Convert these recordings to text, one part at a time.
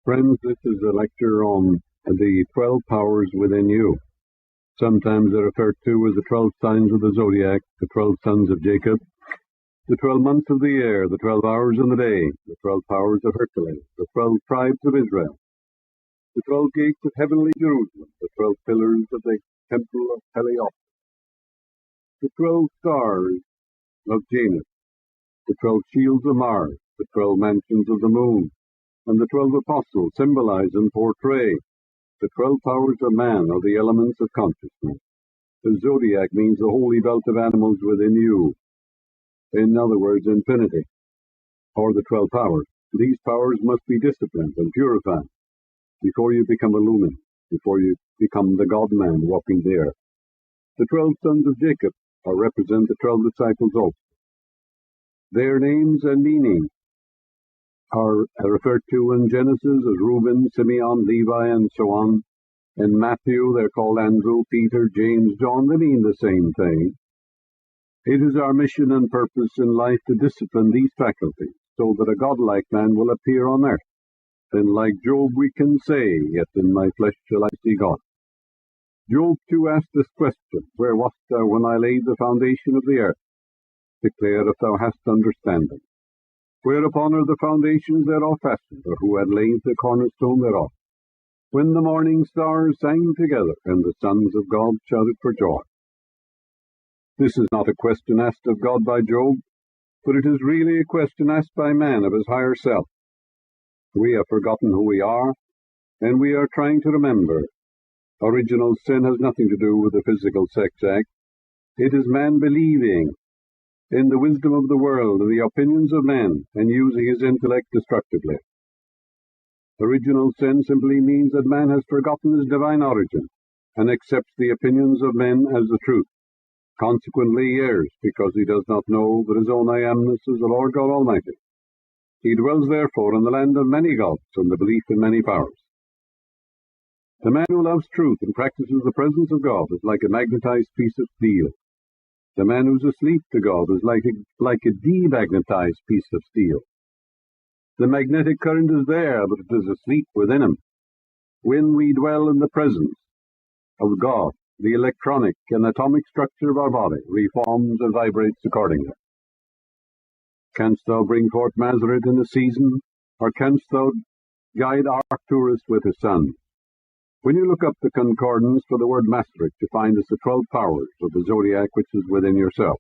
Friends, this is a lecture on the 12 powers within you. Sometimes they're referred to as the 12 signs of the zodiac, the 12 sons of Jacob, the 12 months of the year, the 12 hours in the day, the 12 powers of Hercules, the 12 tribes of Israel, the 12 gates of heavenly Jerusalem, the 12 pillars of the temple of Heliopolis, the 12 stars of Janus, the 12 shields of Mars, the 12 mansions of the moon, and the 12 apostles symbolize and portray the 12 powers of man, or the elements of consciousness. The zodiac means the holy belt of animals within you. In other words, infinity, or the 12 powers. These powers must be disciplined and purified before you become illumined, before you become the God-man walking there. The 12 sons of Jacob represent the 12 disciples also. Their names and meanings are referred to in Genesis as Reuben, Simeon, Levi, and so on. In Matthew, they're called Andrew, Peter, James, John. They mean the same thing. It is our mission and purpose in life to discipline these faculties so that a godlike man will appear on earth. Then, like Job, we can say, "Yet in my flesh shall I see God." Job too asked this question, "Where wast thou when I laid the foundation of the earth? Declare if thou hast understanding. Whereupon are the foundations thereof fastened, or who had laid the cornerstone thereof? When the morning stars sang together, and the sons of God shouted for joy." This is not a question asked of God by Job, but it is really a question asked by man of his higher self. We have forgotten who we are, and we are trying to remember. Original sin has nothing to do with the physical sex act. It is man believing in the wisdom of the world and the opinions of men, and using his intellect destructively. Original sin simply means that man has forgotten his divine origin and accepts the opinions of men as the truth. Consequently, he errs, because he does not know that his own I amness is the Lord God Almighty. He dwells therefore in the land of many gods and the belief in many powers. The man who loves truth and practices the presence of God is like a magnetized piece of steel. The man who's asleep to God is like a demagnetized piece of steel. The magnetic current is there, but it is asleep within him. When we dwell in the presence of God, the electronic and atomic structure of our body reforms and vibrates accordingly. Canst thou bring forth Mazzaret in the season, or canst thou guide Arcturus with his son? When you look up the concordance for the word Mazzaret, you find it's the 12 powers of the zodiac which is within yourself.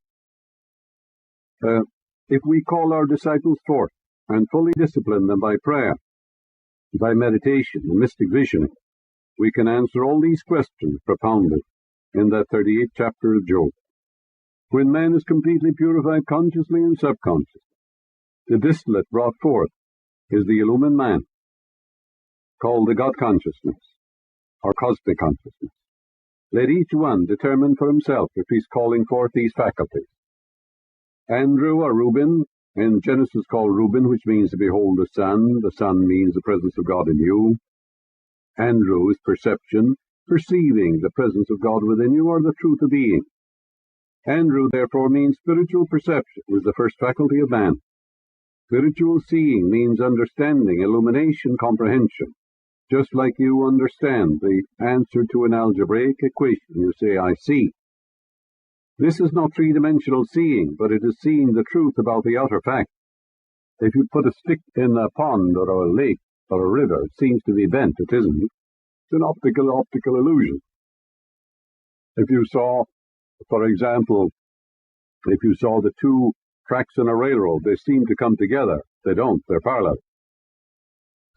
If we call our disciples forth and fully discipline them by prayer, by meditation and mystic visioning, we can answer all these questions propounded in that 38th chapter of Job. When man is completely purified consciously and subconsciously, the distillate brought forth is the illumined man, called the God consciousness, or cosmic consciousness. Let each one determine for himself if he's calling forth these faculties. Andrew, or Reuben, in Genesis called Reuben, which means to behold the sun. The sun means the presence of God in you. Andrew is perception, perceiving the presence of God within you, or the truth of being. Andrew, therefore, means spiritual perception, was the first faculty of man. Spiritual seeing means understanding, illumination, comprehension. Just like you understand the answer to an algebraic equation, you say, "I see." This is not three-dimensional seeing, but it is seeing the truth about the outer fact. If you put a stick in a pond or a lake or a river, it seems to be bent. It isn't. It's an optical illusion. If you saw, for example, if you saw the two tracks in a railroad, they seem to come together. They don't. They're parallel.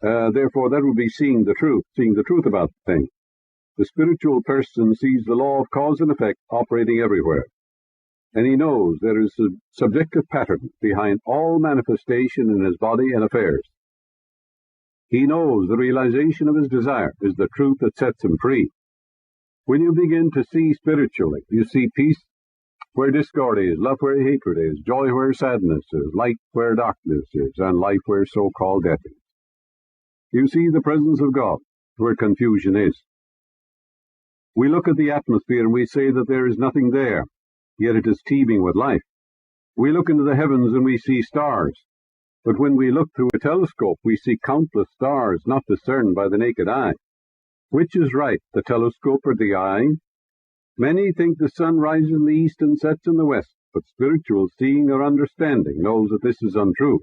Therefore, that would be seeing the truth about the thing. The spiritual person sees the law of cause and effect operating everywhere, and he knows there is a subjective pattern behind all manifestation in his body and affairs. He knows the realization of his desire is the truth that sets him free. When you begin to see spiritually, you see peace where discord is, love where hatred is, joy where sadness is, light where darkness is, and life where so-called death is. You see the presence of God where confusion is. We look at the atmosphere and we say that there is nothing there, yet it is teeming with life. We look into the heavens and we see stars, But when we look through a telescope, we see countless stars not discerned by the naked eye. Which is right, the telescope or the eye? Many think the sun rises in the east and sets in the west, but spiritual seeing or understanding knows that this is untrue.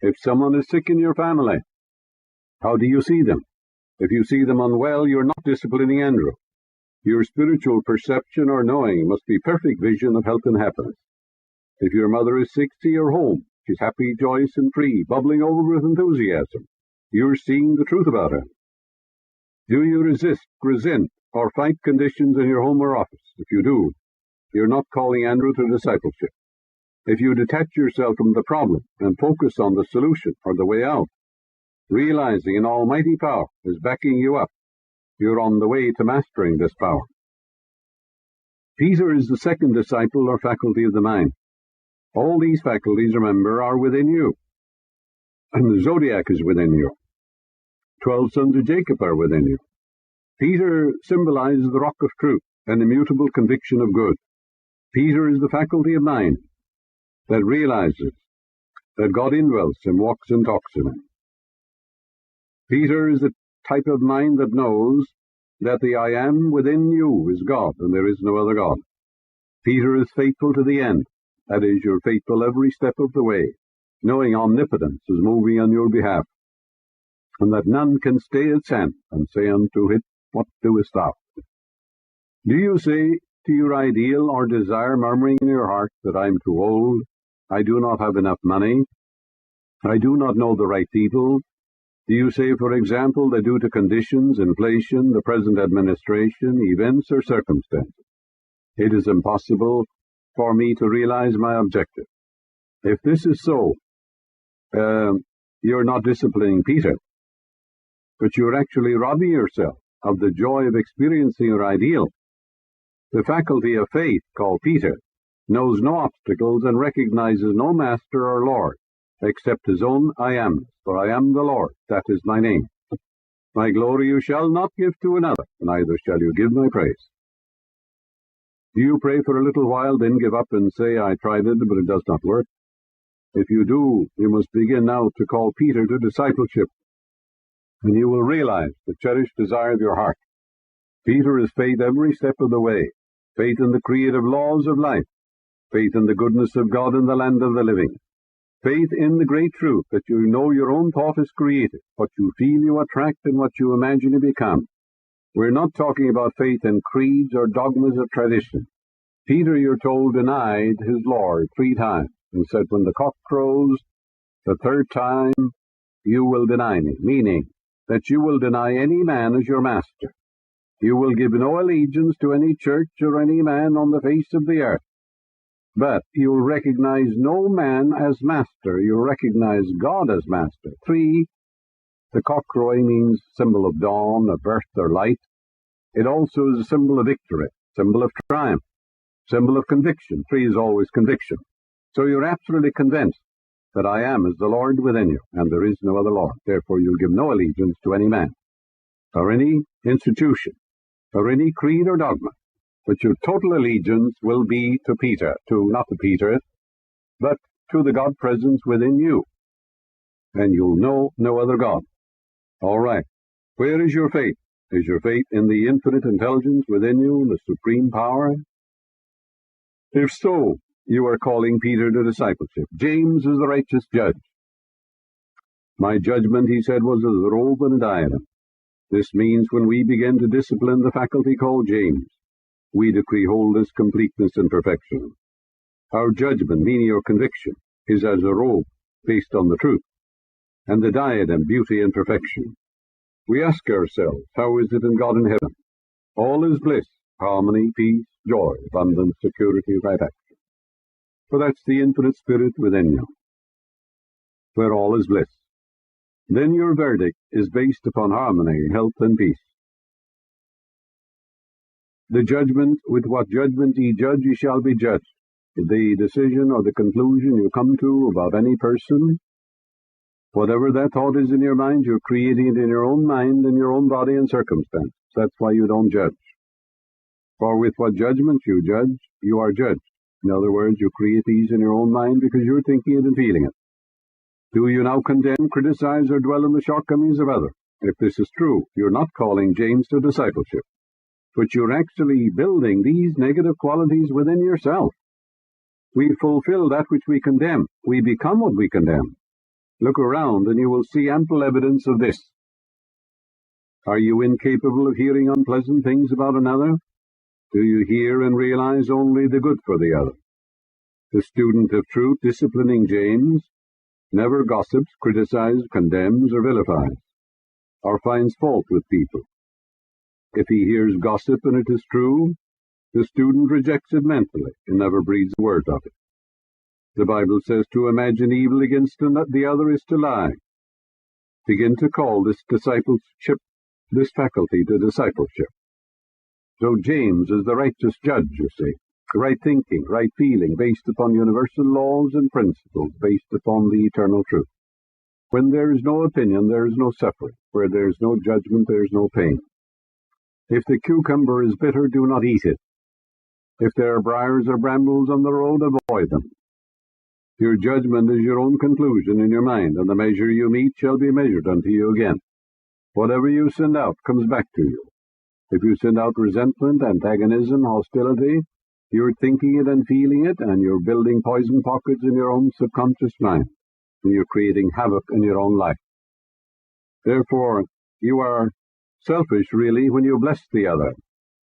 If someone is sick in your family, how do you see them? If you see them unwell, you're not disciplining Andrew. Your spiritual perception or knowing must be perfect vision of health and happiness. If your mother is sick, see her home. She's happy, joyous, and free, bubbling over with enthusiasm. You're seeing the truth about her. Do you resist, resent, or fight conditions in your home or office? If you do, you're not calling Andrew to discipleship. If you detach yourself from the problem and focus on the solution or the way out, realizing an almighty power is backing you up, you're on the way to mastering this power. Peter is the second disciple or faculty of the mind. All these faculties, remember, are within you. And the zodiac is within you. 12 sons of Jacob are within you. Peter symbolizes the rock of truth, an immutable conviction of good. Peter is the faculty of mind that realizes that God indwells him, walks and talks in him. Peter is the type of mind that knows that the I am within you is God, and there is no other God. Peter is faithful to the end. That is, you're faithful every step of the way, knowing omnipotence is moving on your behalf, and that none can stay its hand and say unto it, what doest thou? Do you say to your ideal or desire, murmuring in your heart, that I am too old, I do not have enough money, I do not know the right people? Do you say, for example, that due to conditions, inflation, the present administration, events, or circumstances, it is impossible for me to realize my objective? If this is so, you're not disciplining Peter, but you're actually robbing yourself of the joy of experiencing your ideal. The faculty of faith, called Peter, knows no obstacles and recognizes no master or lord, except his own I am, for I am the Lord, that is my name. My glory you shall not give to another, neither shall you give my praise. Do you pray for a little while, then give up and say, I tried it, but it does not work? If you do, you must begin now to call Peter to discipleship, and you will realize the cherished desire of your heart. Peter is faith every step of the way, faith in the creative laws of life, faith in the goodness of God in the land of the living, faith in the great truth that you know your own thought is created, what you feel you attract and what you imagine you become. We're not talking about faith in creeds or dogmas of tradition. Peter, you're told, denied his Lord 3 times and said, when the cock crows the 3rd time, you will deny me, meaning that you will deny any man as your master. You will give no allegiance to any church or any man on the face of the earth. But you'll recognize no man as master. You'll recognize God as master. 3, the cock crowing means symbol of dawn, of birth or light. It also is a symbol of victory, symbol of triumph, symbol of conviction. 3 is always conviction. So you're absolutely convinced that I am is the Lord within you, and there is no other Lord. Therefore you'll give no allegiance to any man, or any institution, or any creed or dogma. But your total allegiance will be to Peter, not to Peter, but to the God presence within you. And you'll know no other God. All right. Where is your faith? Is your faith in the infinite intelligence within you, the supreme power? If so, you are calling Peter to discipleship. James is the righteous judge. My judgment, he said, was as a robe and a diadem. This means when we begin to discipline the faculty called James, we decree wholeness, completeness, and perfection. Our judgment, meaning our conviction, is as a robe based on the truth, and the diadem, beauty and perfection. We ask ourselves, how is it in God in heaven? All is bliss, harmony, peace, joy, abundance, security, right action. For that's the infinite spirit within you, where all is bliss. Then your verdict is based upon harmony, health, and peace. The judgment, with what judgment ye judge, ye shall be judged. The decision or the conclusion you come to about any person, whatever that thought is in your mind, you're creating it in your own mind, in your own body and circumstance. That's why you don't judge. For with what judgment you judge, you are judged. In other words, you create these in your own mind because you're thinking it and feeling it. Do you now condemn, criticize, or dwell on the shortcomings of others? If this is true, you're not calling James to discipleship, but you're actually building these negative qualities within yourself. We fulfill that which we condemn. We become what we condemn. Look around and you will see ample evidence of this. Are you incapable of hearing unpleasant things about another? Do you hear and realize only the good for the other? The student of truth, disciplining James, never gossips, criticizes, condemns, or vilifies, or finds fault with people. If he hears gossip and it is true, the student rejects it mentally and never breathes a word of it. The Bible says to imagine evil against the other is to lie. Begin to call this faculty to discipleship. So James is the righteous judge, you see. Right thinking, right feeling, based upon universal laws and principles, based upon the eternal truth. When there is no opinion, there is no suffering. Where there is no judgment, there is no pain. If the cucumber is bitter, do not eat it. If there are briars or brambles on the road, avoid them. Your judgment is your own conclusion in your mind, and the measure you meet shall be measured unto you again. Whatever you send out comes back to you. If you send out resentment, antagonism, hostility, you're thinking it and feeling it, and you're building poison pockets in your own subconscious mind, and you're creating havoc in your own life. Therefore, you are selfish, really, when you bless the other,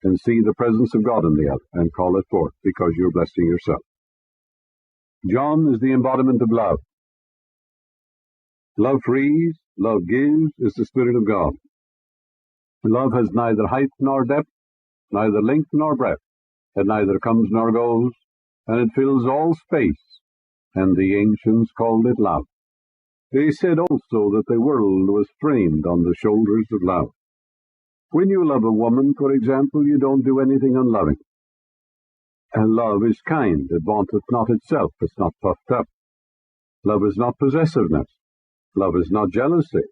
and see the presence of God in the other, and call it forth, because you're blessing yourself. John is the embodiment of love. Love frees, love gives, is the Spirit of God. Love has neither height nor depth, neither length nor breadth. It neither comes nor goes, and it fills all space, and the ancients called it love. They said also that the world was framed on the shoulders of love. When you love a woman, for example, you don't do anything unloving. And love is kind, it vaunteth not itself, it's not puffed up. Love is not possessiveness. Love is not jealousy.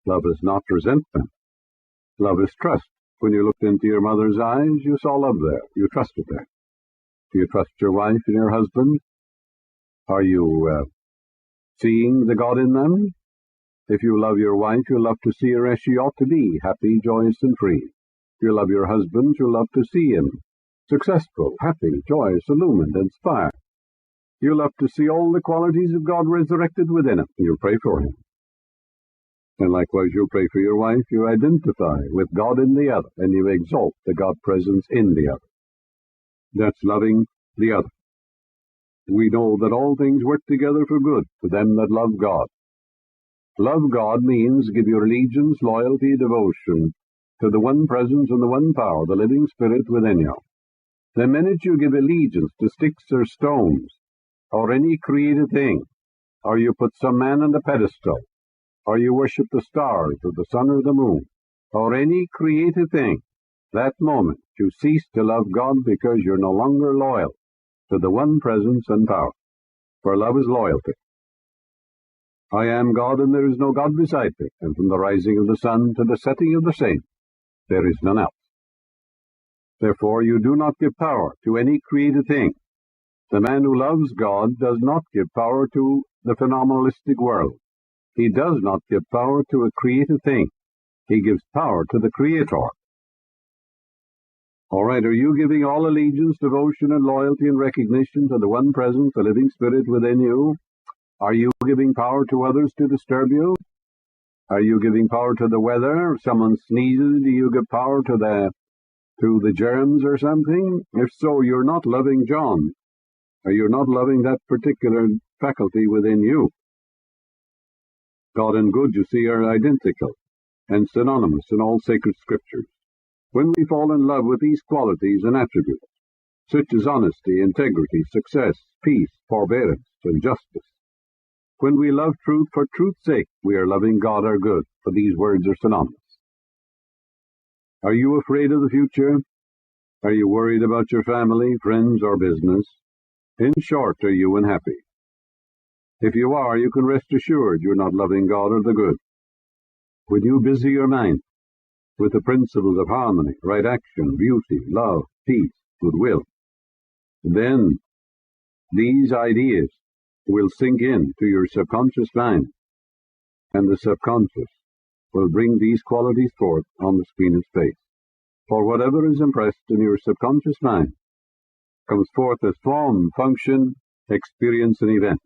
Love is not resentment. Love is trust. When you looked into your mother's eyes, you saw love there. You trusted there. Do you trust your wife and your husband? Are you seeing the God in them? If you love your wife, you'll love to see her as she ought to be, happy, joyous, and free. If you love your husband, you'll love to see him successful, happy, joyous, illumined, inspired. You'll love to see all the qualities of God resurrected within him. You'll pray for him. And likewise, you'll pray for your wife. You identify with God in the other, and you exalt the God presence in the other. That's loving the other. We know that all things work together for good to them that love God. Love God means give your allegiance, loyalty, devotion to the one presence and the one power, the living Spirit within you. The minute you give allegiance to sticks or stones, or any created thing, or you put some man on a pedestal, or you worship the stars or the sun or the moon, or any created thing, that moment you cease to love God because you're no longer loyal to the one presence and power. For love is loyalty. I am God, and there is no God beside me, and from the rising of the sun to the setting of the same, there is none else. Therefore you do not give power to any created thing. The man who loves God does not give power to the phenomenalistic world. He does not give power to a created thing. He gives power to the Creator. All right, are you giving all allegiance, devotion, and loyalty and recognition to the one presence, the living Spirit within you? Are you giving power to others to disturb you? Are you giving power to the weather? If someone sneezes, do you give power to the germs or something? If so, you're not loving John, or you're not loving that particular faculty within you. God and good, you see, are identical and synonymous in all sacred scriptures. When we fall in love with these qualities and attributes, such as honesty, integrity, success, peace, forbearance, and justice, when we love truth for truth's sake, we are loving God our good, for these words are synonymous. Are you afraid of the future? Are you worried about your family, friends, or business? In short, are you unhappy? If you are, you can rest assured you're not loving God or the good. When you busy your mind with the principles of harmony, right action, beauty, love, peace, goodwill, then these ideas will sink in to your subconscious mind, and the subconscious will bring these qualities forth on the screen of space. For whatever is impressed in your subconscious mind comes forth as form, function, experience, and event.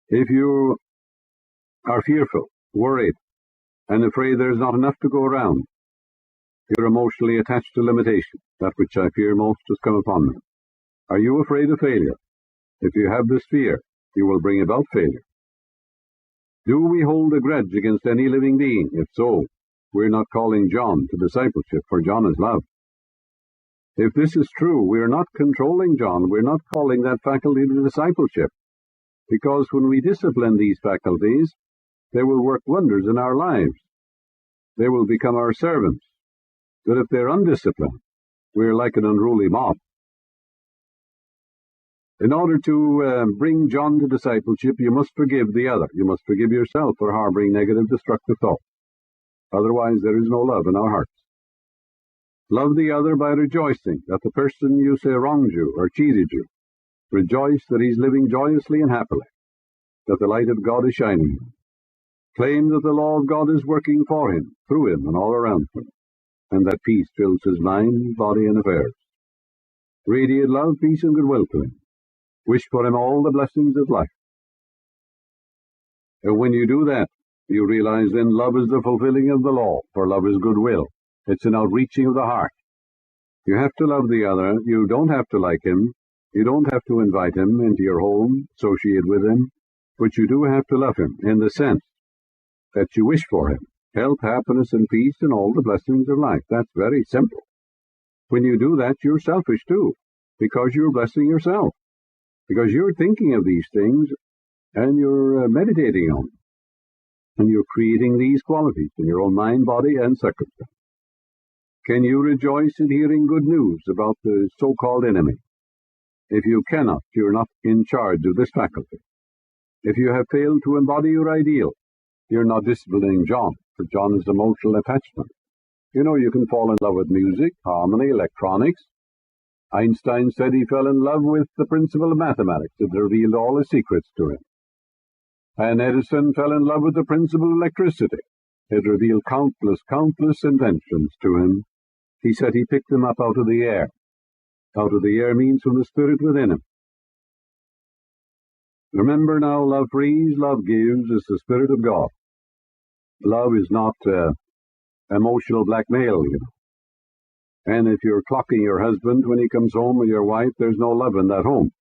If you are fearful, worried, and afraid there is not enough to go around, you're emotionally attached to limitation. That which I fear most has come upon me. Are you afraid of failure? If you have this fear, you will bring about failure. Do we hold a grudge against any living being? If so, we're not calling John to discipleship, for John is love. If this is true, we're not controlling John, we're not calling that faculty to discipleship, because when we discipline these faculties, they will work wonders in our lives. They will become our servants. But if they're undisciplined, we're like an unruly mob. In order to bring John to discipleship, you must forgive the other. You must forgive yourself for harboring negative, destructive thoughts. Otherwise, there is no love in our hearts. Love the other by rejoicing that the person you say wronged you or cheated you. Rejoice that he's living joyously and happily, that the light of God is shining him. Claim that the law of God is working for him, through him, and all around him, and that peace fills his mind, body, and affairs. Radiate love, peace, and goodwill to him. Wish for him all the blessings of life. And when you do that, you realize then love is the fulfilling of the law, for love is goodwill. It's an outreaching of the heart. You have to love the other. You don't have to like him. You don't have to invite him into your home, associate with him, but you do have to love him in the sense that you wish for him health, happiness, and peace, and all the blessings of life. That's very simple. When you do that, you're selfish too, because you're blessing yourself, because you're thinking of these things, and you're meditating on them, and you're creating these qualities in your own mind, body, and circumstance. Can you rejoice in hearing good news about the so-called enemy? If you cannot, you're not in charge of this faculty. If you have failed to embody your ideal, you're not disciplining John, for John is emotional attachment. You know, you can fall in love with music, harmony, electronics. Einstein said he fell in love with the principle of mathematics. It revealed all his secrets to him. And Edison fell in love with the principle of electricity. It revealed countless inventions to him. He said he picked them up out of the air. Out of the air means from the spirit within him. Remember now, love frees, love gives, is the Spirit of God. Love is not emotional blackmail, you know. And if you're clocking your husband when he comes home with your wife, there's no love in that home.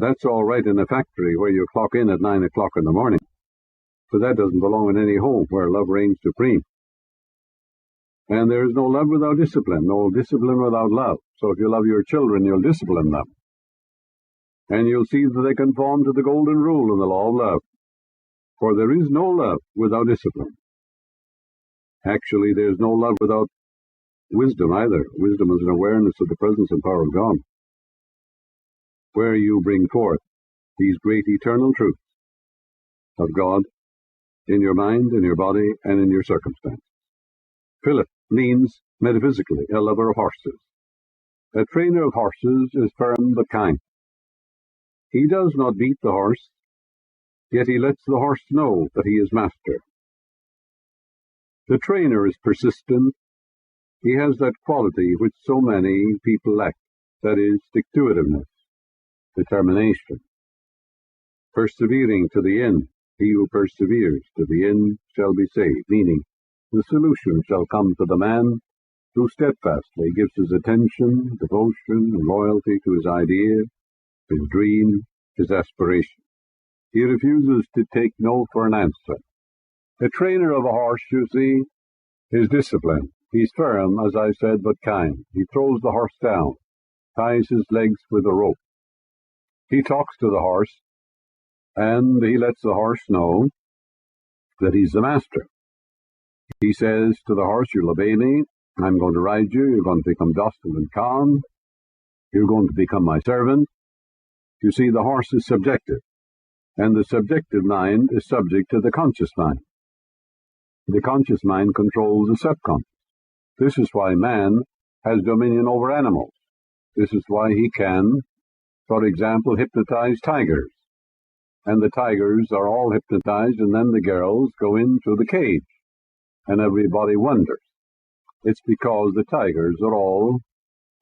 That's all right in a factory where you clock in at 9 o'clock in the morning, but that doesn't belong in any home where love reigns supreme. And there is no love without discipline, no discipline without love. So if you love your children, you'll discipline them. And you'll see that they conform to the golden rule in the law of love. For there is no love without discipline. Actually, there's no love without wisdom either. Wisdom is an awareness of the presence and power of God, where you bring forth these great eternal truths of God in your mind, in your body, and in your circumstances. Philip means, metaphysically, a lover of horses. A trainer of horses is firm but kind. He does not beat the horse, yet he lets the horse know that he is master. The trainer is persistent. He has that quality which so many people lack, that is, stick-to-itiveness, determination, persevering to the end. He who perseveres to the end shall be saved, meaning the solution shall come to the man who steadfastly gives his attention, devotion, and loyalty to his idea, his dream, his aspiration. He refuses to take no for an answer. A trainer of a horse, you see, is disciplined. He's firm, as I said, but kind. He throws the horse down, ties his legs with a rope. He talks to the horse, and he lets the horse know that he's the master. He says to the horse, you'll obey me, I'm going to ride you, you're going to become docile and calm, you're going to become my servant. You see, the horse is subjective, and the subjective mind is subject to the conscious mind. The conscious mind controls the subconscious. This is why man has dominion over animals. This is why he can, for example, hypnotize tigers. and the tigers are all hypnotized, and then the girls go into the cage, and everybody wonders. It's because the tigers are all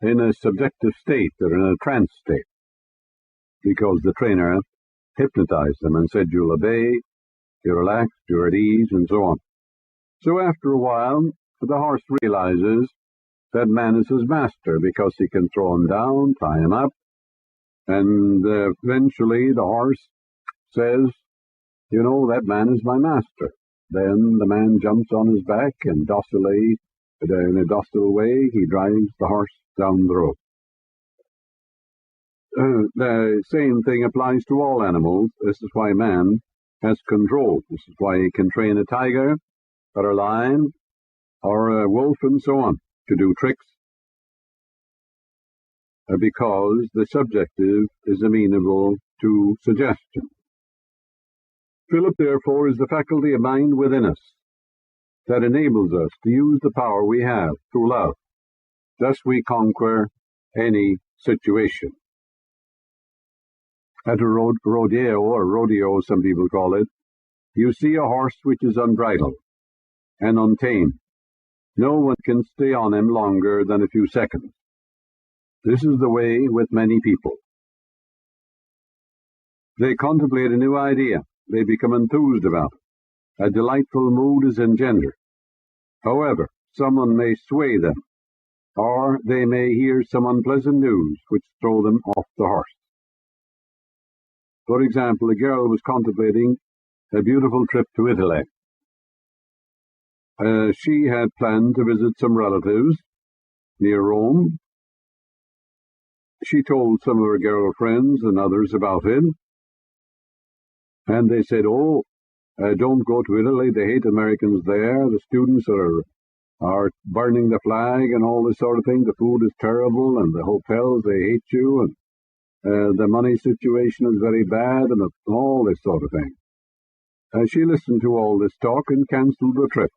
in a subjective state, they're in a trance state, because the trainer hypnotized them and said, you'll obey, you're relaxed, you're at ease, and so on. So after a while, the horse realizes that man is his master, because he can throw him down, tie him up, and eventually the horse says, you know, that man is my master. Then the man jumps on his back, and docilely, in a docile way, he drives the horse down the road. The same thing applies to all animals. This is why man has control. This is why he can train a tiger, or a lion, or a wolf, and so on, to do tricks, because the subjective is amenable to suggestion. Philip, therefore, is the faculty of mind within us that enables us to use the power we have through love. Thus we conquer any situation. At a rodeo, or rodeo some people call it, you see a horse which is unbridled and untamed. No one can stay on him longer than a few seconds. This is the way with many people. They contemplate a new idea. They become enthused about it. A delightful mood is engendered. However, someone may sway them, or they may hear some unpleasant news which throw them off the horse. For example, a girl was contemplating a beautiful trip to Italy. She had planned to visit some relatives near Rome. She told some of her girl friends and others about it, and they said, oh, don't go to Italy, they hate Americans there, the students are burning the flag and all this sort of thing, the food is terrible, and the hotels, they hate you, and the money situation is very bad, and all this sort of thing. She listened to all this talk and cancelled the trip.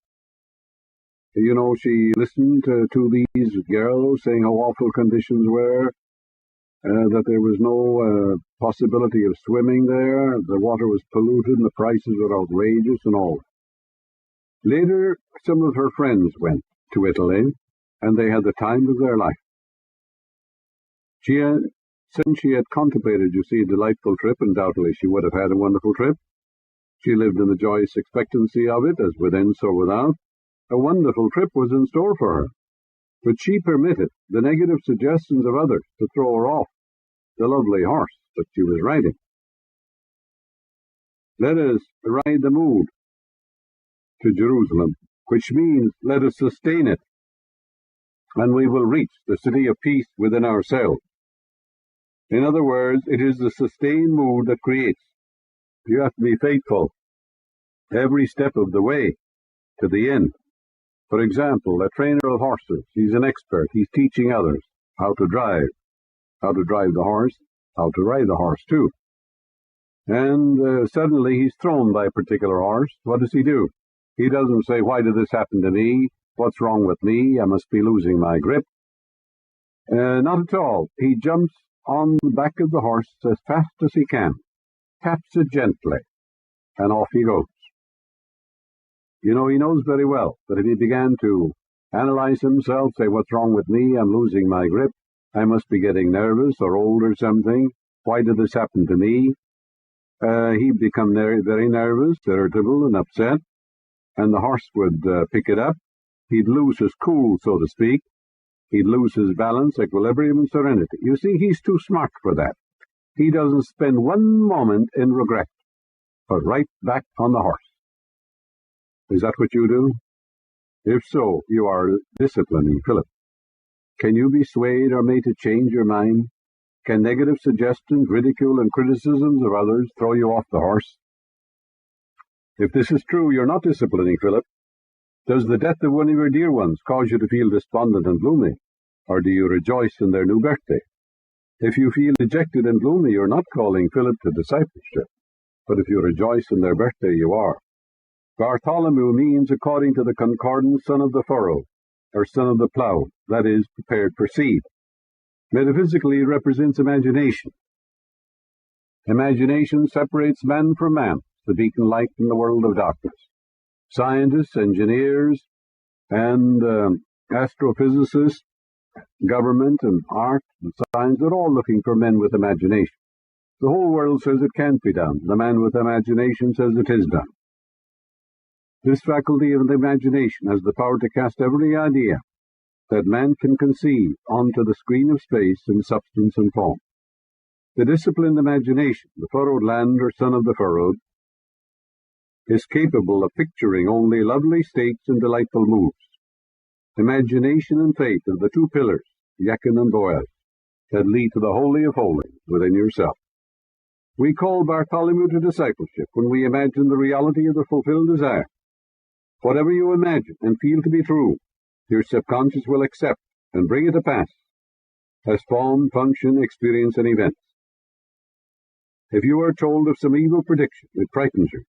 You know, she listened to these girls saying how awful conditions were, that there was no possibility of swimming there, the water was polluted, and the prices were outrageous and all. Later, some of her friends went to Italy, and they had the time of their life. Since she had contemplated, you see, a delightful trip, undoubtedly she would have had a wonderful trip. She lived in the joyous expectancy of it, as within, so without. A wonderful trip was in store for her, but she permitted the negative suggestions of others to throw her off the lovely horse that she was riding. Let us ride the mood to Jerusalem, which means let us sustain it, and we will reach the city of peace within ourselves. In other words, it is the sustained mood that creates. You have to be faithful every step of the way to the end. For example, a trainer of horses, he's an expert, he's teaching others how to drive the horse, how to ride the horse too. And suddenly he's thrown by a particular horse. What does he do? He doesn't say, why did this happen to me? What's wrong with me? I must be losing my grip. Not at all. He jumps on the back of the horse as fast as he can, taps it gently, and off he goes. You know, he knows very well that if he began to analyze himself, say, what's wrong with me? I'm losing my grip. I must be getting nervous or old or something. Why did this happen to me? He'd become very, very nervous, irritable, and upset, and the horse would pick it up. He'd lose his cool, so to speak. He'd lose his balance, equilibrium, and serenity. You see, he's too smart for that. He doesn't spend one moment in regret, but right back on the horse. Is that what you do? If so, you are disciplining Philip. Can you be swayed or made to change your mind? Can negative suggestions, ridicule, and criticisms of others throw you off the horse? If this is true, you're not disciplining Philip. Does the death of one of your dear ones cause you to feel despondent and gloomy, or do you rejoice in their new birthday? If you feel dejected and gloomy, you're not calling Philip to discipleship, but if you rejoice in their birthday, you are. Bartholomew means, according to the concordance, son of the furrow, or son of the plough, that is, prepared for seed. Metaphysically, it represents imagination. Imagination separates man from man, the beacon light in the world of darkness. Scientists, engineers, and astrophysicists, government and art and science are all looking for men with imagination. The whole world says it can't be done. The man with imagination says it is done. This faculty of the imagination has the power to cast every idea that man can conceive onto the screen of space in substance and form. The disciplined imagination, the furrowed land or son of the furrowed, is capable of picturing only lovely states and delightful moves. Imagination and faith are the two pillars, Jachin and Boaz, that lead to the Holy of Holies within yourself. We call Bartholomew to discipleship when we imagine the reality of the fulfilled desire. Whatever you imagine and feel to be true, your subconscious will accept and bring it to pass as form, function, experience, and events. If you are told of some evil prediction, it frightens you,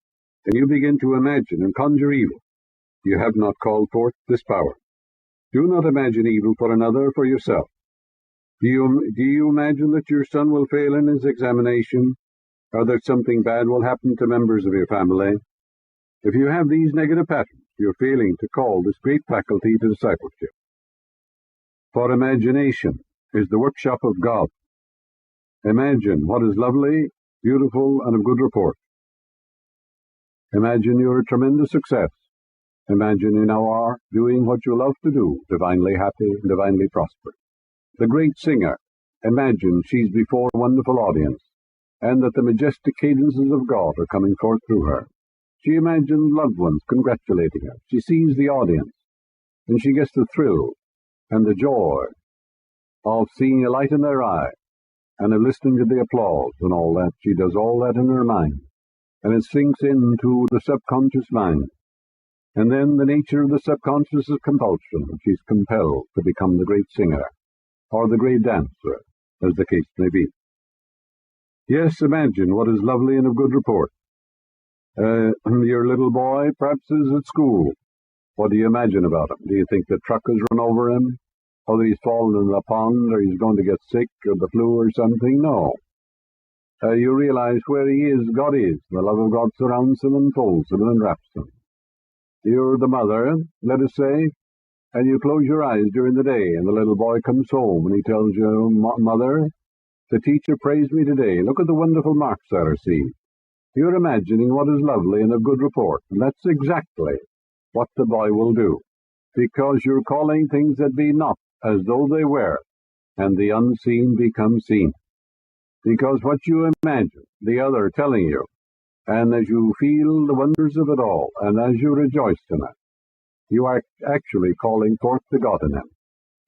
and you begin to imagine and conjure evil. You have not called forth this power. Do not imagine evil for another, for yourself. Do you imagine that your son will fail in his examination, or that something bad will happen to members of your family? If you have these negative patterns, you're failing to call this great faculty to discipleship. For imagination is the workshop of God. Imagine what is lovely, beautiful, and of good report. Imagine you're a tremendous success. Imagine you now are doing what you love to do, divinely happy, divinely prosperous. The great singer, imagine she's before a wonderful audience, and that the majestic cadences of God are coming forth through her. She imagines loved ones congratulating her. She sees the audience, and she gets the thrill and the joy of seeing a light in their eye, and of listening to the applause and all that. She does all that in her mind, and it sinks into the subconscious mind. And then the nature of the subconscious is compulsion. She's compelled to become the great singer, or the great dancer, as the case may be. Yes, imagine what is lovely and of good report. Your little boy perhaps is at school. What do you imagine about him? Do you think the truck has run over him? Or that he's fallen in the pond, or he's going to get sick, or the flu or something? No. You realize where he is, God is. The love of God surrounds him and folds him and enwraps him. You're the mother, let us say, and you close your eyes during the day, and the little boy comes home, and he tells you, Mother, the teacher praised me today. Look at the wonderful marks I received. You're imagining what is lovely and of good report, and that's exactly what the boy will do, because you're calling things that be not as though they were, and the unseen become seen. Because what you imagine, the other telling you, and as you feel the wonders of it all, and as you rejoice in it, you are actually calling forth the God in him,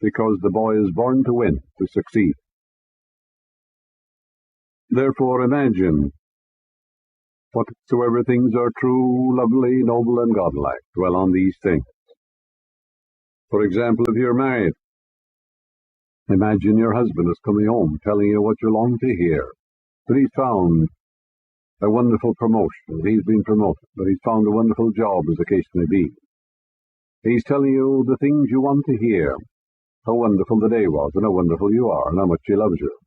because the boy is born to win, to succeed. Therefore imagine whatsoever things are true, lovely, noble, and godlike. Dwell on these things. For example, if you're married, imagine your husband is coming home telling you what you long to hear, that he's found a wonderful promotion, that he's been promoted, that he's found a wonderful job, as the case may be. He's telling you the things you want to hear, how wonderful the day was, and how wonderful you are, and how much he loves you.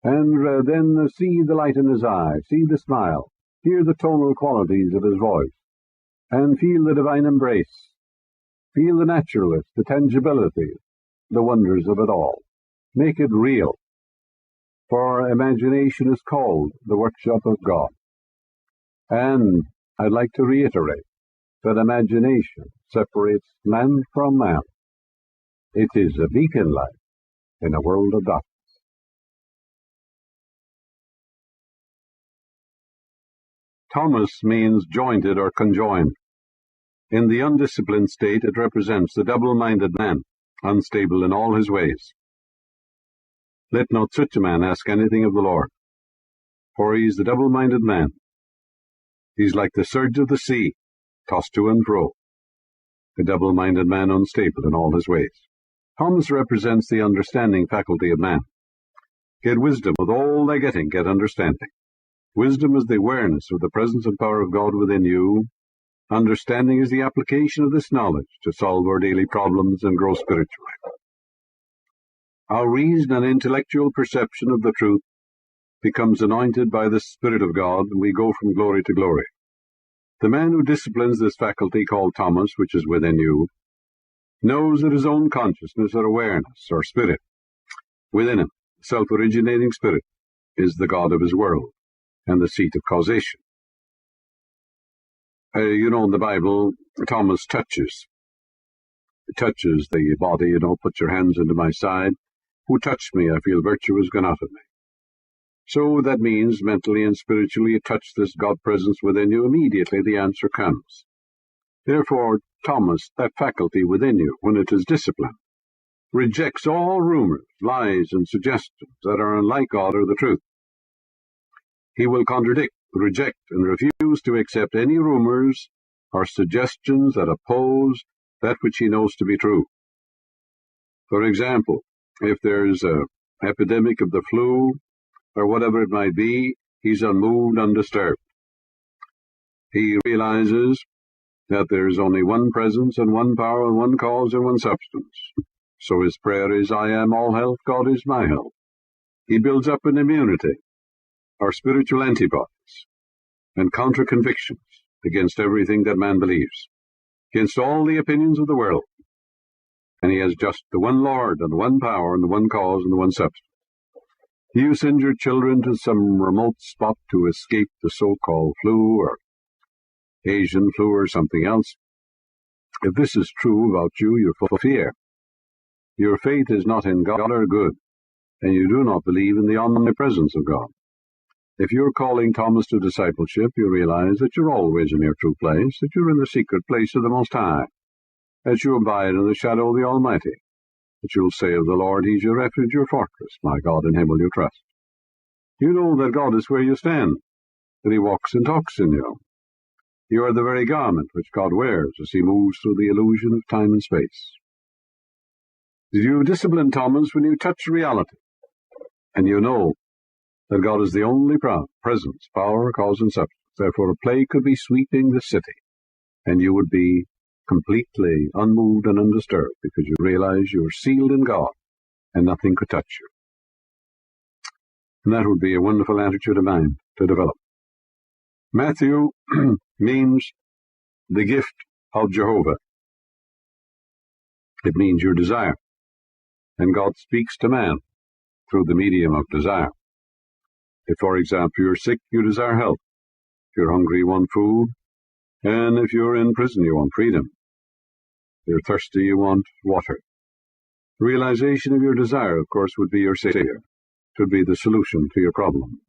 And then see the light in his eye, see the smile, hear the tonal qualities of his voice, and feel the divine embrace. Feel the naturalness, the tangibility, the wonders of it all. Make it real. For imagination is called the workshop of God. And I'd like to reiterate that imagination separates man from man. It is a beacon light in a world of darkness. Thomas means jointed or conjoined. In the undisciplined state, it represents the double-minded man, unstable in all his ways. Let not such a man ask anything of the Lord, for he is the double-minded man. He is like the surge of the sea, tossed to and fro, a double-minded man unstable in all his ways. Thomas represents the understanding faculty of man. Get wisdom, with all thy getting, get understanding. Wisdom is the awareness of the presence and power of God within you. Understanding is the application of this knowledge to solve our daily problems and grow spiritually. Our reason and intellectual perception of the truth becomes anointed by the Spirit of God, and we go from glory to glory. The man who disciplines this faculty called Thomas, which is within you, knows that his own consciousness or awareness or spirit within him, self-originating spirit, is the God of his world and the seat of causation. In the Bible, Thomas touches the body, put your hands into my side. Who touched me? I feel virtue has gone out of me. So that means mentally and spiritually you touch this God presence within you, immediately the answer comes. Therefore, Thomas, that faculty within you, when it is disciplined, rejects all rumors, lies, and suggestions that are unlike God or the truth. He will contradict, reject, and refuse to accept any rumors or suggestions that oppose that which he knows to be true. For example, if there's an epidemic of the flu, or whatever it might be, he's unmoved, undisturbed. He realizes that there's only one presence and one power and one cause and one substance. So his prayer is, I am all health, God is my health. He builds up an immunity, or spiritual antibodies, and counter-convictions against everything that man believes, against all the opinions of the world. And he has just the one Lord and the one power and the one cause and the one substance. You send your children to some remote spot to escape the so-called flu or Asian flu or something else. If this is true about you, you're full of fear. Your faith is not in God or good, and you do not believe in the omnipresence of God. If you're calling Thomas to discipleship, you realize that you're always in your true place, that you're in the secret place of the Most High, that you abide in the shadow of the Almighty, that you'll say of the Lord, He's your refuge, your fortress, my God, in Him will you trust. You know that God is where you stand, that He walks and talks in you. You are the very garment which God wears as He moves through the illusion of time and space. Did you discipline Thomas when you touch reality, and you know that God is the only presence, power, cause, and substance? Therefore a plague could be sweeping the city, and you would be completely unmoved and undisturbed, because you realize you are sealed in God and nothing could touch you. And that would be a wonderful attitude of mind to develop. Matthew means the gift of Jehovah. It means your desire. And God speaks to man through the medium of desire. If, for example, you're sick, you desire health. If you're hungry, you want food. And if you're in prison, you want freedom. If you're thirsty, you want water. The realization of your desire, of course, would be your savior. It would be the solution to your problem.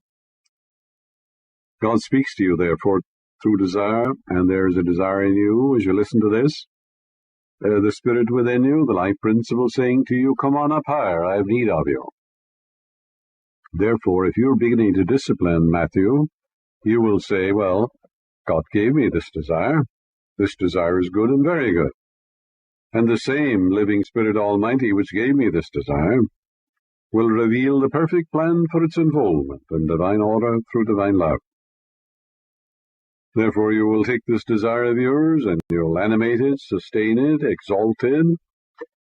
God speaks to you, therefore, through desire, and there's a desire in you as you listen to this. The Spirit within you, the life principle saying to you, come on up higher, I have need of you. Therefore, if you're beginning to discipline Matthew, you will say, well, God gave me this desire. This desire is good and very good. And the same living Spirit Almighty which gave me this desire will reveal the perfect plan for its unfoldment in divine order through divine love. Therefore you will take this desire of yours and you'll animate it, sustain it, exalt it,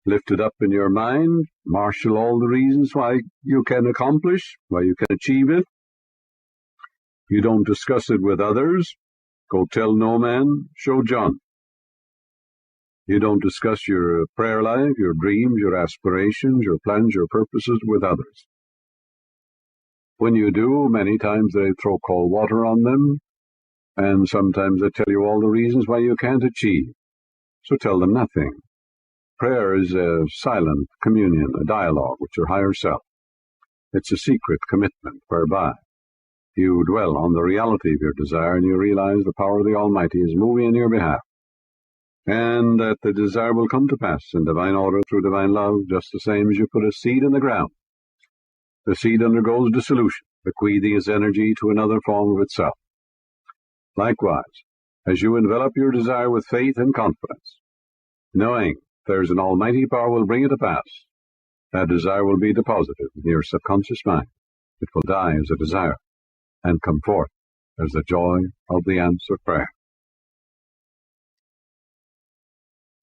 lift it up in your mind, marshal all the reasons why you can accomplish, why you can achieve it. You don't discuss it with others. Go tell no man, show John. You don't discuss your prayer life, your dreams, your aspirations, your plans, your purposes with others. When you do, many times they throw cold water on them, and sometimes they tell you all the reasons why you can't achieve. So tell them nothing. Prayer is a silent communion, a dialogue with your higher self. It's a secret commitment whereby you dwell on the reality of your desire and you realize the power of the Almighty is moving in your behalf, and that the desire will come to pass in divine order through divine love, just the same as you put a seed in the ground. The seed undergoes dissolution, bequeathing its energy to another form of itself. Likewise, as you envelop your desire with faith and confidence, knowing there's an almighty power will bring it to pass, that desire will be deposited in your subconscious mind. It will die as a desire and come forth as the joy of the answered prayer.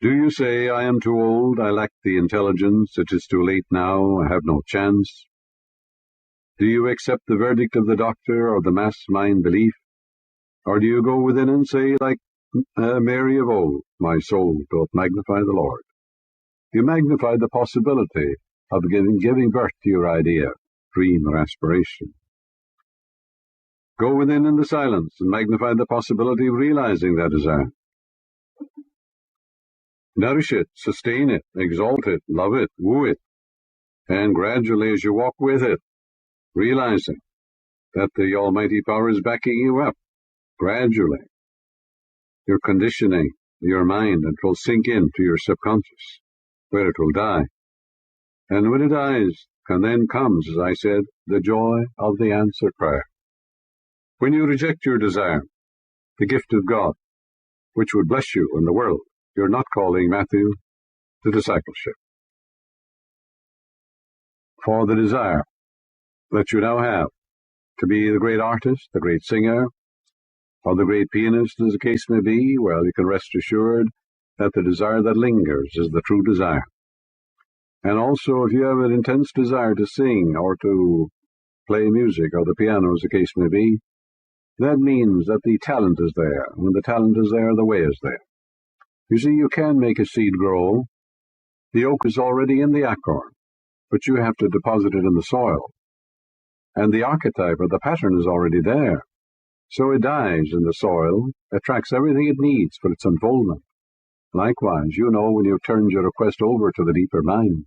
Do you say, I am too old, I lack the intelligence, it is too late now, I have no chance? Do you accept the verdict of the doctor or the mass mind belief? Or do you go within and say, like Mary of old, my soul doth magnify the Lord? You magnify the possibility of giving birth to your idea, dream, or aspiration. Go within in the silence and magnify the possibility of realizing that desire. Nourish it, sustain it, exalt it, love it, woo it, and gradually as you walk with it, realizing that the Almighty Power is backing you up, gradually, you're conditioning your mind and it will sink into your subconscious, where it will die. And when it dies, and then comes, as I said, the joy of the answered prayer. When you reject your desire, the gift of God, which would bless you in the world, you're not calling Matthew to discipleship. For the desire that you now have to be the great artist, the great singer, or the great pianist, as the case may be, well, you can rest assured that the desire that lingers is the true desire. And also, if you have an intense desire to sing or to play music or the piano, as the case may be, that means that the talent is there. When the talent is there, the way is there. You see, you can make a seed grow. The oak is already in the acorn, but you have to deposit it in the soil. And the archetype or the pattern is already there. So it dies in the soil, attracts everything it needs for its unfoldment. Likewise, you know when you've turned your request over to the deeper mind.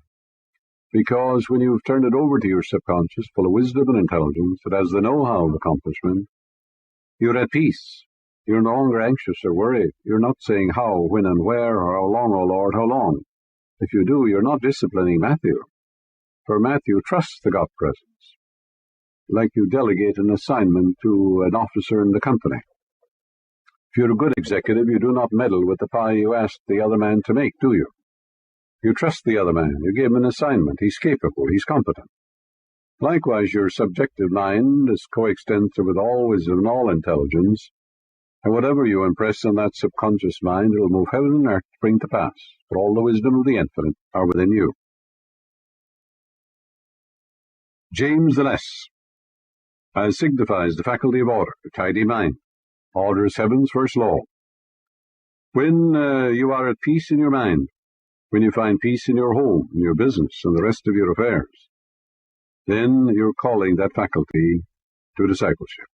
Because when you've turned it over to your subconscious, full of wisdom and intelligence, it has the know-how of accomplishment, you're at peace. You're no longer anxious or worried. You're not saying how, when, and where, or how long, O Lord, how long. If you do, you're not disciplining Matthew. For Matthew trusts the God presence, like you delegate an assignment to an officer in the company. If you're a good executive, you do not meddle with the pie you ask the other man to make, do you? You trust the other man. You give him an assignment. He's capable. He's competent. Likewise, your subjective mind is coextensive with all wisdom and all intelligence, and whatever you impress on that subconscious mind, it will move heaven and earth to bring to pass, for all the wisdom of the infinite are within you. James the Less signifies the faculty of order, a tidy mind. Order is heaven's first law. When you are at peace in your mind, when you find peace in your home, in your business, and the rest of your affairs, then you're calling that faculty to discipleship.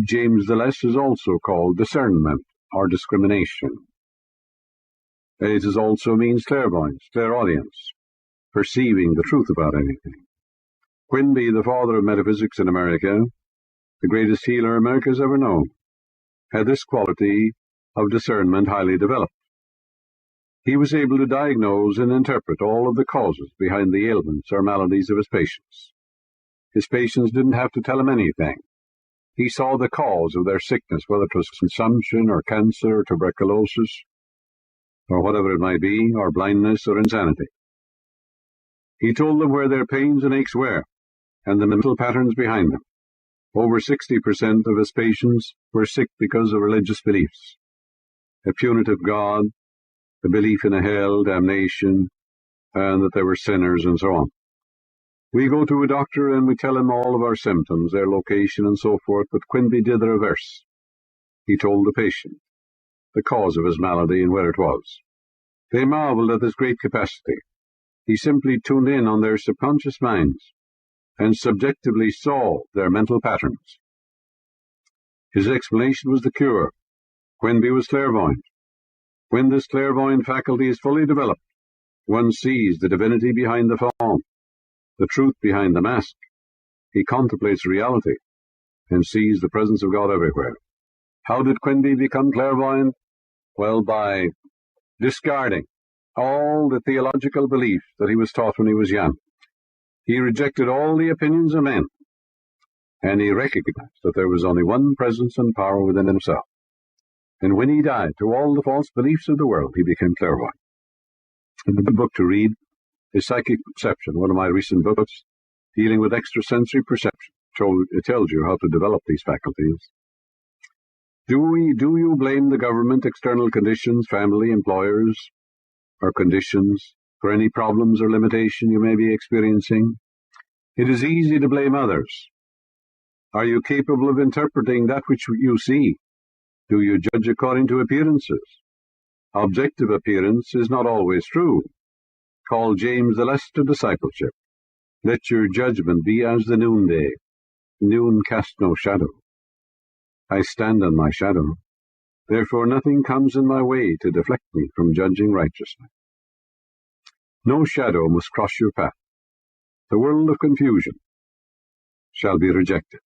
James the Less is also called discernment or discrimination. It is also means clairvoyance, clairaudience, perceiving the truth about anything. Quinby, the father of metaphysics in America, the greatest healer America's ever known, had this quality of discernment highly developed. He was able to diagnose and interpret all of the causes behind the ailments or maladies of his patients. His patients didn't have to tell him anything. He saw the cause of their sickness, whether it was consumption or cancer or tuberculosis or whatever it might be, or blindness or insanity. He told them where their pains and aches were and the mental patterns behind them. Over 60% of his patients were sick because of religious beliefs. A punitive God, a belief in a hell, damnation, and that they were sinners, and so on. We go to a doctor and we tell him all of our symptoms, their location, and so forth, but Quinby did the reverse. He told the patient the cause of his malady and where it was. They marveled at this great capacity. He simply tuned in on their subconscious minds and subjectively saw their mental patterns. His explanation was the cure. Quinby was clairvoyant. When this clairvoyant faculty is fully developed, one sees the divinity behind the form, the truth behind the mask. He contemplates reality and sees the presence of God everywhere. How did Quinby become clairvoyant? Well, by discarding all the theological beliefs that he was taught when he was young. He rejected all the opinions of men, and he recognized that there was only one presence and power within himself. And when he died to all the false beliefs of the world, he became clairvoyant. And the book to read is Psychic Perception, one of my recent books, dealing with extrasensory perception. It tells you how to develop these faculties. Do you blame the government, external conditions, family, employers, or conditions for any problems or limitation you may be experiencing? It is easy to blame others. Are you capable of interpreting that which you see? Do you judge according to appearances? Objective appearance is not always true. Call James the Less to discipleship. Let your judgment be as the noonday. Noon casts no shadow. I stand on my shadow. Therefore nothing comes in my way to deflect me from judging righteously. No shadow must cross your path. The world of confusion shall be rejected.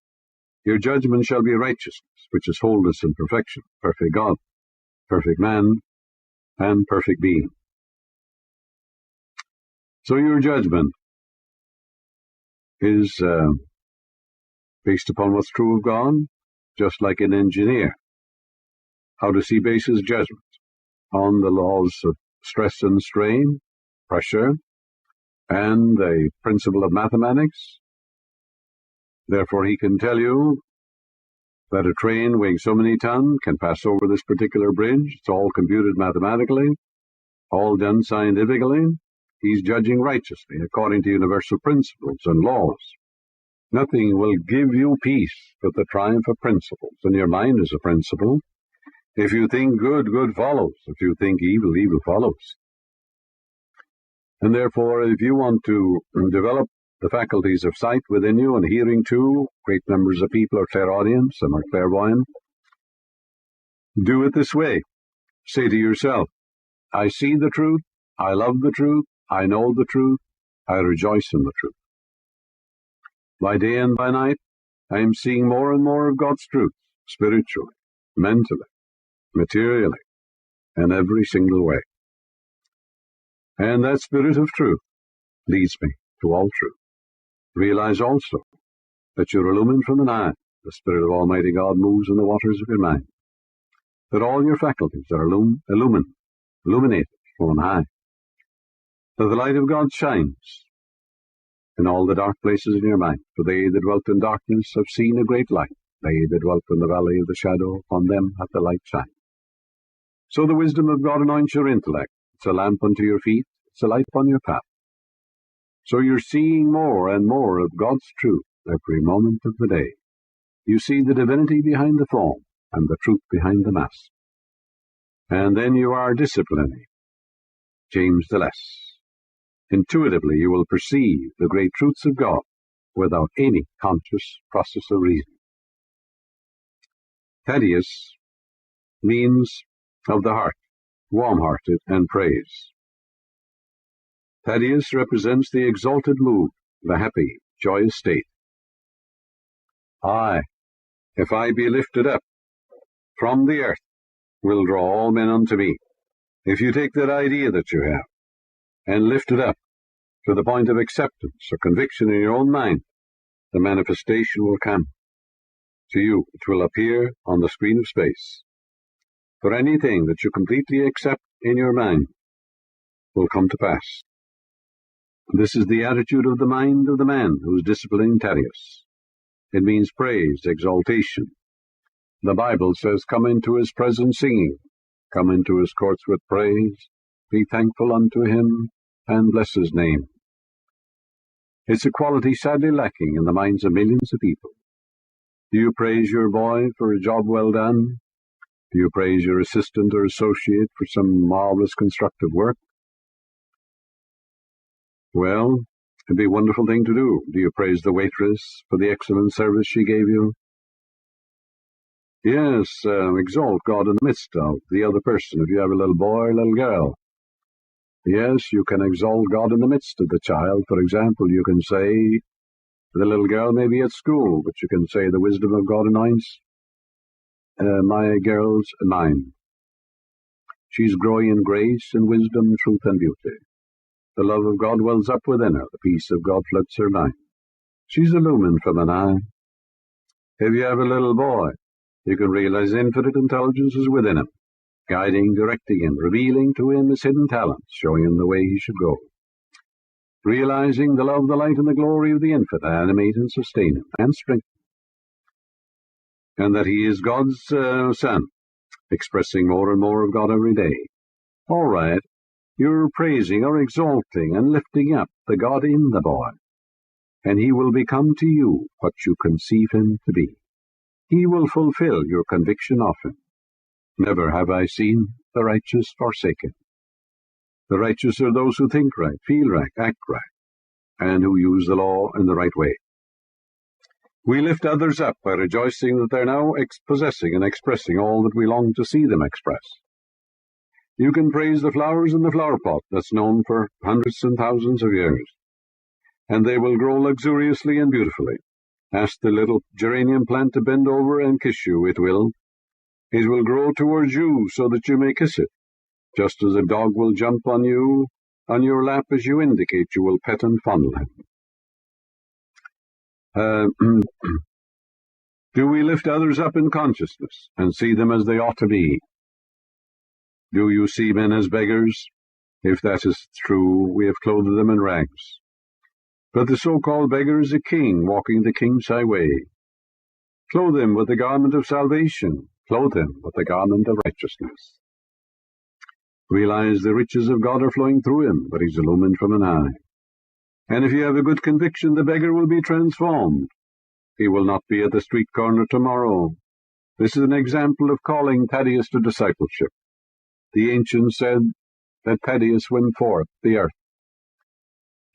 Your judgment shall be righteousness, which is wholeness and perfection, perfect God, perfect man, and perfect being. So your judgment is based upon what's true of God, just like an engineer. How does he base his judgment? On the laws of stress and strain, pressure, and the principle of mathematics. Therefore, he can tell you that a train weighing so many tons can pass over this particular bridge. It's all computed mathematically, all done scientifically. He's judging righteously according to universal principles and laws. Nothing will give you peace but the triumph of principles, and your mind is a principle. If you think good, good follows. If you think evil, evil follows. And therefore, if you want to develop the faculties of sight within you and hearing too, great numbers of people are clairaudience, some are clairvoyant, do it this way. Say to yourself, I see the truth, I love the truth, I know the truth, I rejoice in the truth. By day and by night, I am seeing more and more of God's truth, spiritually, mentally, materially, in every single way. And that spirit of truth leads me to all truth. Realize also that you're illumined from an eye. The Spirit of Almighty God moves in the waters of your mind. That all your faculties are illuminated from on high. That the light of God shines in all the dark places in your mind. For they that dwelt in darkness have seen a great light. They that dwelt in the valley of the shadow, upon them hath the light shined. So the wisdom of God anoints your intellect. It's a lamp unto your feet. It's a light upon your path. So you're seeing more and more of God's truth every moment of the day. You see the divinity behind the form and the truth behind the mask. And then you are disciplining James the Less. Intuitively you will perceive the great truths of God without any conscious process of reasoning. Thaddeus means of the heart, warm-hearted, and praise. Thaddeus represents the exalted mood, the happy, joyous state. I, if I be lifted up from the earth, will draw all men unto me. If you take that idea that you have and lift it up to the point of acceptance or conviction in your own mind, the manifestation will come to you. It will appear on the screen of space. For anything that you completely accept in your mind will come to pass. This is the attitude of the mind of the man who is disciplining Thaddeus. It means praise, exaltation. The Bible says, come into his presence singing, come into his courts with praise, be thankful unto him, and bless his name. It's a quality sadly lacking in the minds of millions of people. Do you praise your boy for a job well done? Do you praise your assistant or associate for some marvelous constructive work? Well, it'd be a wonderful thing to do. Do you praise the waitress for the excellent service she gave you? Yes, exalt God in the midst of the other person. If you have a little boy or a little girl, yes, you can exalt God in the midst of the child. For example, you can say, the little girl may be at school, but you can say, the wisdom of God anoints my girl's mind. She's growing in grace and wisdom, truth, and beauty. The love of God wells up within her. The peace of God floods her mind. She's illumined from an eye. If you have a little boy, you can realize infinite intelligence is within him, guiding, directing him, revealing to him his hidden talents, showing him the way he should go. Realizing the love, the light, and the glory of the Infinite animate and sustain him, and strengthen him. And that he is God's son, expressing more and more of God every day. All right. You're praising or exalting and lifting up the God in the boy. and he will become to you what you conceive him to be. He will fulfill your conviction of him. Never have I seen the righteous forsaken. The righteous are those who think right, feel right, act right, and who use the law in the right way. We lift others up by rejoicing that they're now possessing and expressing all that we long to see them express. You can praise the flowers in the flower pot that's known for hundreds and thousands of years, and they will grow luxuriously and beautifully. Ask the little geranium plant to bend over and kiss you, it will. It will grow towards you so that you may kiss it, just as a dog will jump on you, on your lap as you indicate you will pet and fondle him. Do we lift others up in consciousness and see them as they ought to be? Do you see men as beggars? If that is true, we have clothed them in rags. But the so-called beggar is a king walking the king's highway. Clothe him with the garment of salvation. Clothe him with the garment of righteousness. Realize the riches of God are flowing through him, but he's illumined from an eye. And if you have a good conviction, the beggar will be transformed. He will not be at the street corner tomorrow. This is an example of calling Thaddeus to discipleship. The ancients said that Thaddeus went forth the earth,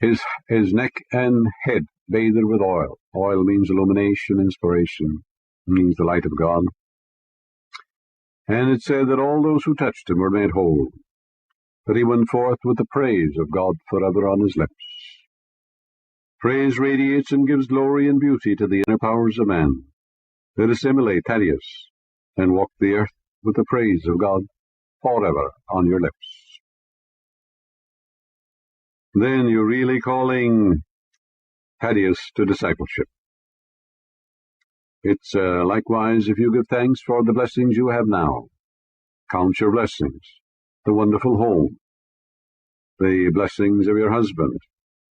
his neck and head bathed with oil. Oil means illumination, inspiration, means the light of God. And it said that all those who touched him were made whole, that he went forth with the praise of God forever on his lips. Praise radiates and gives glory and beauty to the inner powers of man. Let us emulate Thaddeus and walk the earth with the praise of God forever on your lips. Then you're really calling Thaddeus to discipleship. It's likewise if you give thanks for the blessings you have now. Count your blessings, the wonderful home, the blessings of your husband,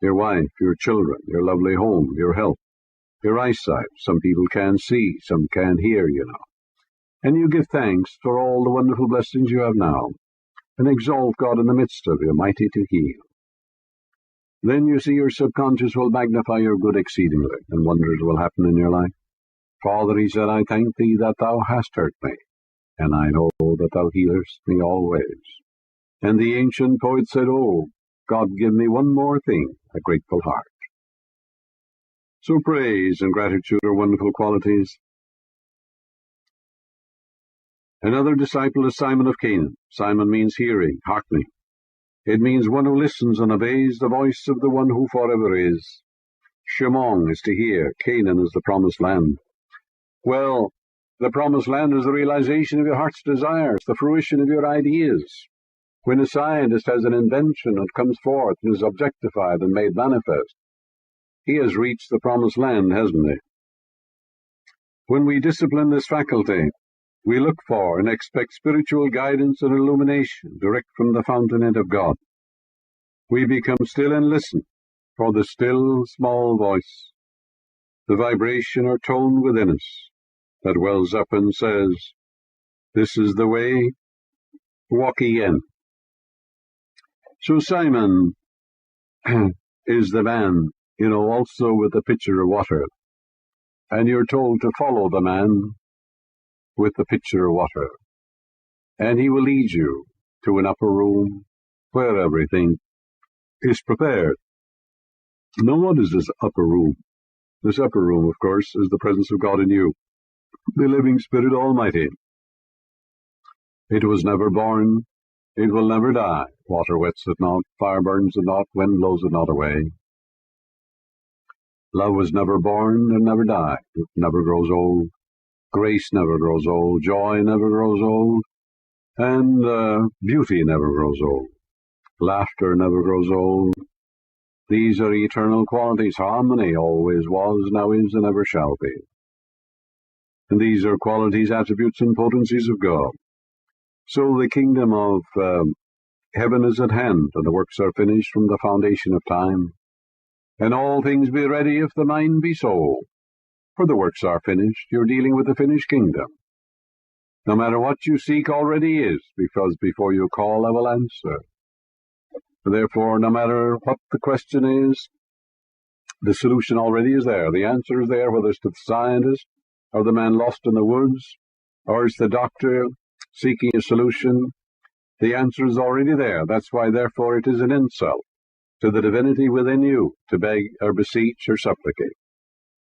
your wife, your children, your lovely home, your health, your eyesight. Some people can't see, some can't hear, you know. And you give thanks for all the wonderful blessings you have now, and exalt God in the midst of you, mighty to heal. Then you see your subconscious will magnify your good exceedingly, and wonders will happen in your life. Father, he said, I thank thee that thou hast heard me, and I know that thou healest me always. And the ancient poet said, oh, God, give me one more thing, a grateful heart. So praise and gratitude are wonderful qualities. Another disciple is Simon of Canaan. Simon means hearing, hearkening. It means one who listens and obeys the voice of the one who forever is. Shemong is to hear. Canaan is the promised land. Well, the promised land is the realization of your heart's desires, the fruition of your ideas. When a scientist has an invention that comes forth and is objectified and made manifest, he has reached the promised land, hasn't he? When we discipline this faculty, we look for and expect spiritual guidance and illumination direct from the fountainhead of God. We become still and listen for the still, small voice, the vibration or tone within us that wells up and says, this is the way, walk ye in. So Simon is the man, also with the pitcher of water. And you're told to follow the man with the pitcher of water. And he will lead you to an upper room where everything is prepared. Now, what is this upper room? This upper room, of course, is the presence of God in you, the living Spirit Almighty. It was never born, it will never die. Water wets it not, fire burns it not, wind blows it not away. Love was never born and never died. It never grows old. Grace never grows old. Joy never grows old. And beauty never grows old. Laughter never grows old. These are eternal qualities. Harmony always was, now is, and ever shall be. And these are qualities, attributes, and potencies of God. So the kingdom of heaven is at hand, and the works are finished from the foundation of time. And all things be ready if the mind be so. For the works are finished, you're dealing with the finished kingdom. No matter what you seek already is, because before you call I will answer. Therefore, no matter what the question is, The solution already is there. The answer is there, whether it's to the scientist or the man lost in the woods, or it's the doctor seeking a solution. The answer is already there. That's why, therefore, it is an insult to the divinity within you to beg or beseech or supplicate.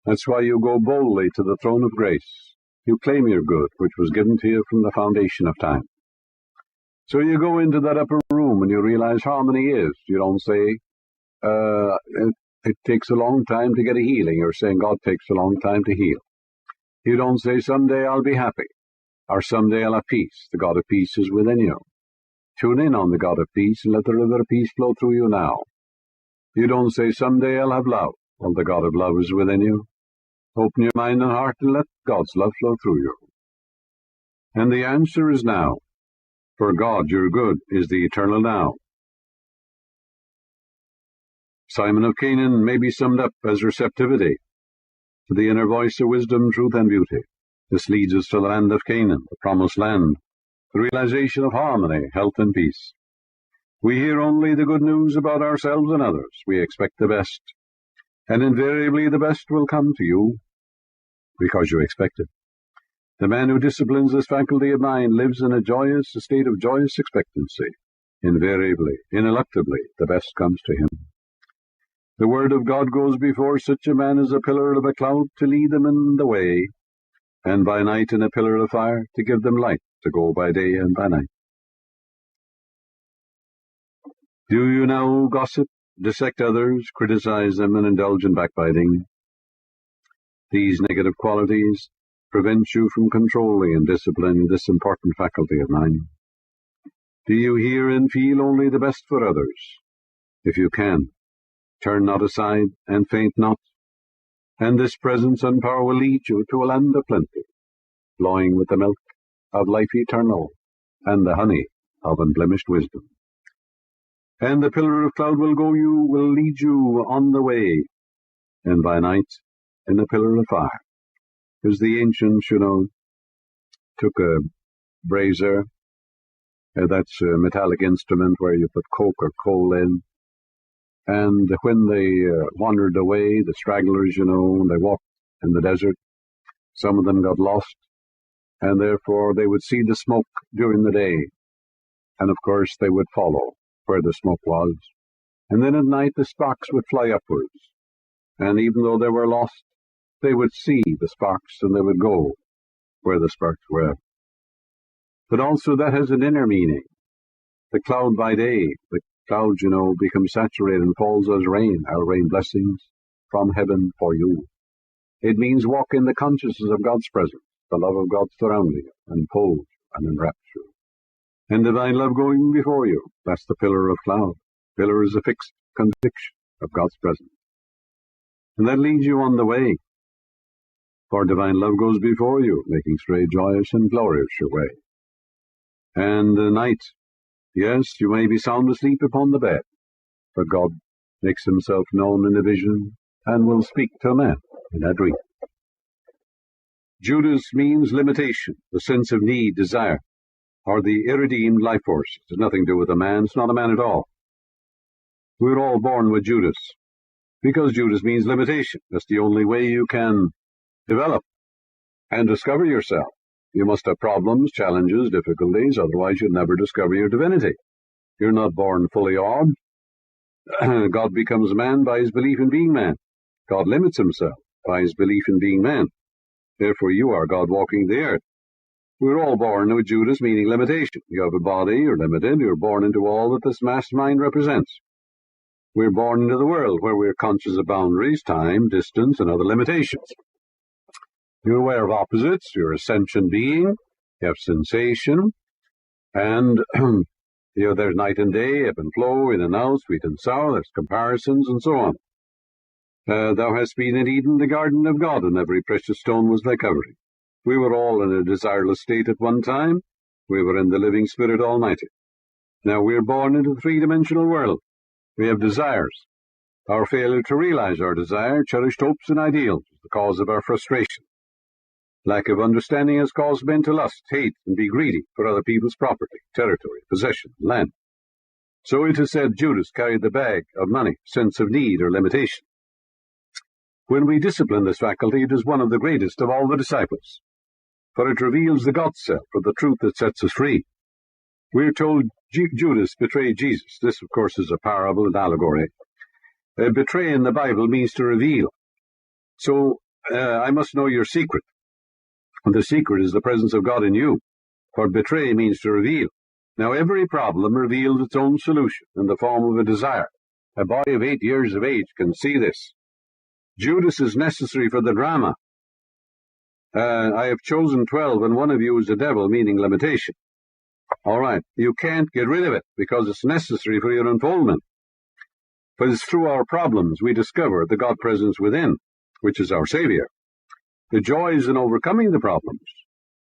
That's why you go boldly to the throne of grace. You claim your good, which was given to you from the foundation of time. So you go into that upper room and you realize harmony is. You don't say, it takes a long time to get a healing. You're saying God takes a long time to heal. You don't say, someday I'll be happy, or someday I'll have peace. The God of peace is within you. Tune in on the God of peace and let the river of peace flow through you now. You don't say, someday I'll have love. Well, the God of love is within you. Open your mind and heart and let God's love flow through you. And the answer is now. For God, your good, is the eternal now. Simon of Canaan may be summed up as receptivity to the inner voice of wisdom, truth, and beauty. This leads us to the land of Canaan, the promised land, the realization of harmony, health, and peace. We hear only the good news about ourselves and others. We expect the best, and invariably the best will come to you because you expect it. The man who disciplines this faculty of mind lives in a state of joyous expectancy. Invariably, ineluctably, the best comes to him. The word of God goes before such a man as a pillar of a cloud to lead them in the way, and by night in a pillar of fire to give them light to go by day and by night. Do you now gossip, dissect others, criticize them, and indulge in backbiting? These negative qualities prevent you from controlling and disciplining this important faculty of mind. Do you hear and feel only the best for others? If you can, turn not aside and faint not, and this presence and power will lead you to a land of plenty, flowing with the milk of life eternal and the honey of unblemished wisdom. And the pillar of cloud will lead you on the way, and by night in a pillar of fire. Because the ancients, took a brazier, that's a metallic instrument where you put coke or coal in, and when they wandered away, the stragglers, they walked in the desert, some of them got lost, and therefore they would see the smoke during the day, and of course they would follow where the smoke was, and then at night the sparks would fly upwards, and even though they were lost, they would see the sparks and they would go where the sparks were. But also that has an inner meaning. The cloud by day, the cloud, becomes saturated and falls as rain. I'll rain blessings from heaven for you. It means walk in the consciousness of God's presence, the love of God surrounding you, and enfolds and enwraps you. And divine love going before you. That's the pillar of cloud. Pillar is a fixed conviction of God's presence. And that leads you on the way. For divine love goes before you, making straight, joyous, and glorious your way. And the night, yes, you may be sound asleep upon the bed, but God makes himself known in a vision and will speak to a man in a dream. Judas means limitation, the sense of need, desire, or the irredeemed life force. It has nothing to do with a man. It's not a man at all. We're all born with Judas, because Judas means limitation. That's the only way you can develop and discover yourself. You must have problems, challenges, difficulties, otherwise you'll never discover your divinity. You're not born fully orbed. God becomes man by his belief in being man. God limits himself by his belief in being man. Therefore you are God walking the earth. We're all born with Judas, meaning limitation. You have a body, you're limited, you're born into all that this mass mind represents. We're born into the world where we're conscious of boundaries, time, distance, and other limitations. You're aware of opposites, you're a sentient being, you have sensation, and there's night and day, ebb and flow, in and out, sweet and sour, there's comparisons, and so on. Thou hast been in Eden, the garden of God, and every precious stone was thy covering. We were all in a desireless state at one time. We were in the living Spirit Almighty. Now we're born into the three-dimensional world. We have desires. Our failure to realize our desire, cherished hopes and ideals, is the cause of our frustration. Lack of understanding has caused men to lust, hate, and be greedy for other people's property, territory, possession, land. So it is said Judas carried the bag of money, sense of need or limitation. When we discipline this faculty, it is one of the greatest of all the disciples, for it reveals the God self, or the truth that sets us free. We are told Judas betrayed Jesus. This, of course, is a parable and allegory. Betray in the Bible means to reveal. So, I must know your secret. And the secret is the presence of God in you, for betray means to reveal. Now, every problem reveals its own solution in the form of a desire. A boy of 8 years of age can see this. Judas is necessary for the drama. I have chosen 12, and one of you is the devil, meaning limitation. All right, you can't get rid of it because it's necessary for your unfoldment. But it's through our problems we discover the God presence within, which is our Savior. The joy is in overcoming the problems.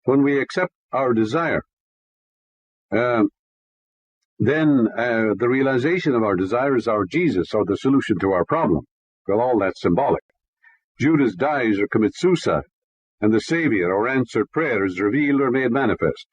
When we accept our desire, then the realization of our desire is our Jesus, or the solution to our problem. Well, all that's symbolic. Judas dies or commits suicide, and the Savior, or answered prayer, is revealed or made manifest.